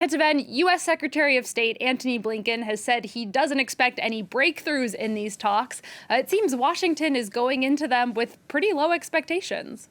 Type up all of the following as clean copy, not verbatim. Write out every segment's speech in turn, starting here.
Kethevane, U.S. Secretary of State Antony Blinken has said he doesn't expect any breakthroughs in these talks. It seems Washington is going into them with pretty low expectations.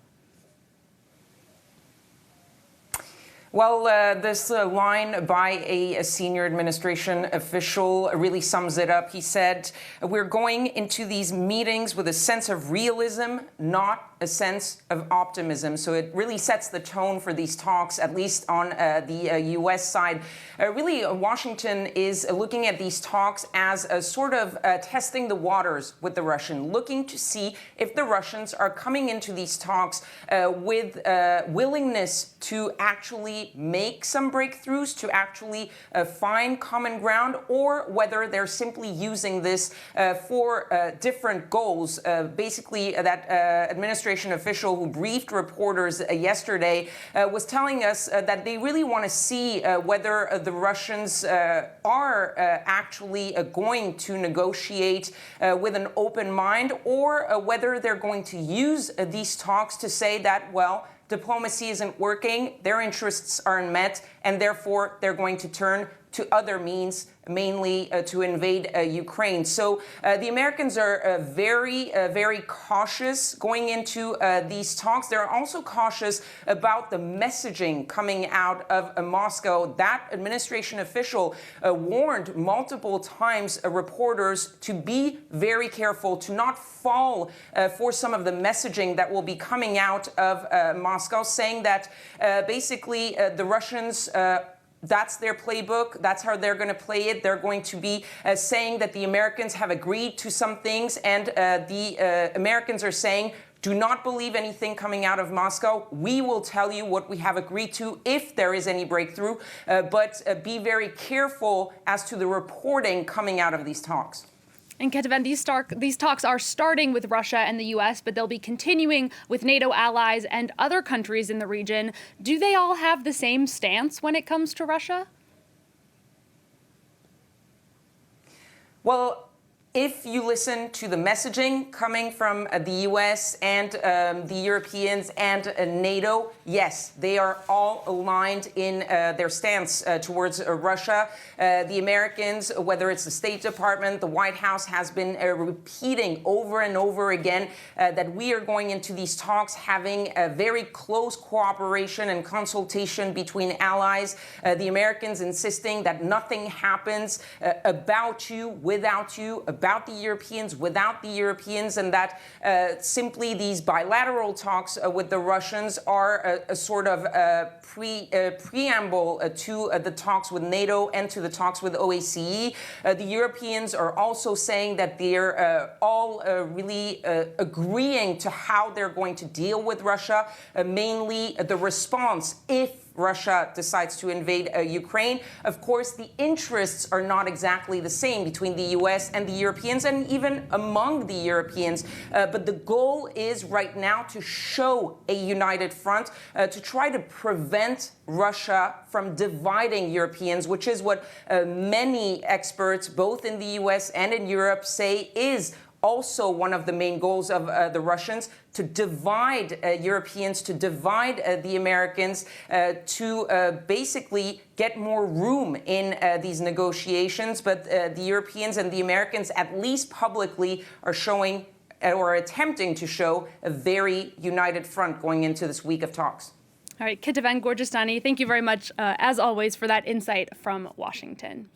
Well, this line by a senior administration official really sums it up. He said, "We're going into these meetings with a sense of realism, not a sense of optimism." So it really sets the tone for these talks, at least on the U.S. side. Really, Washington is looking at these talks as a sort of testing the waters with the Russian, looking to see if the Russians are coming into these talks with willingness to actually make some breakthroughs, to actually find common ground, or whether they're simply using this for different goals. Basically, that administration official who briefed reporters yesterday was telling us that they really want to see whether the Russians are actually going to negotiate with an open mind, or whether they're going to use these talks to say that, well, diplomacy isn't working, their interests aren't met, and therefore they're going to turn to other means, mainly to invade Ukraine. So the Americans are very cautious going into these talks. They're also cautious about the messaging coming out of Moscow. That administration official warned multiple times reporters to be very careful, to not fall for some of the messaging that will be coming out of Moscow, saying that basically the Russians that's their playbook. That's how they're going to play it. They're going to be saying that the Americans have agreed to some things, and the Americans are saying, do not believe anything coming out of Moscow. We will tell you what we have agreed to if there is any breakthrough, but be very careful as to the reporting coming out of these talks. And Kethevane, these talks are starting with Russia and the U.S., but they'll be continuing with NATO allies and other countries in the region. Do they all have the same stance when it comes to Russia? Well, if you listen to the messaging coming from the U.S. and the Europeans and NATO, yes, they are all aligned in their stance towards Russia. The Americans, whether it's the State Department, the White House, has been repeating over and over again that we are going into these talks having a very close cooperation and consultation between allies. The Americans insisting that nothing happens about you, without you, about the Europeans, without the Europeans, and that simply these bilateral talks with the Russians are a sort of preamble to the talks with NATO and to the talks with OSCE. The Europeans are also saying that they're all really agreeing to how they're going to deal with Russia, mainly the response if Russia decides to invade Ukraine. Of course, the interests are not exactly the same between the U.S. and the Europeans, and even among the Europeans. But the goal is right now to show a united front, to try to prevent Russia from dividing Europeans, which is what many experts, both in the U.S. and in Europe, say is also one of the main goals of the Russians, to divide Europeans, to divide the Americans, to basically get more room in these negotiations. But the Europeans and the Americans, at least publicly, are showing or attempting to show a very united front going into this week of talks. All right, Kethevane Gorjestani, thank you very much, as always, for that insight from Washington.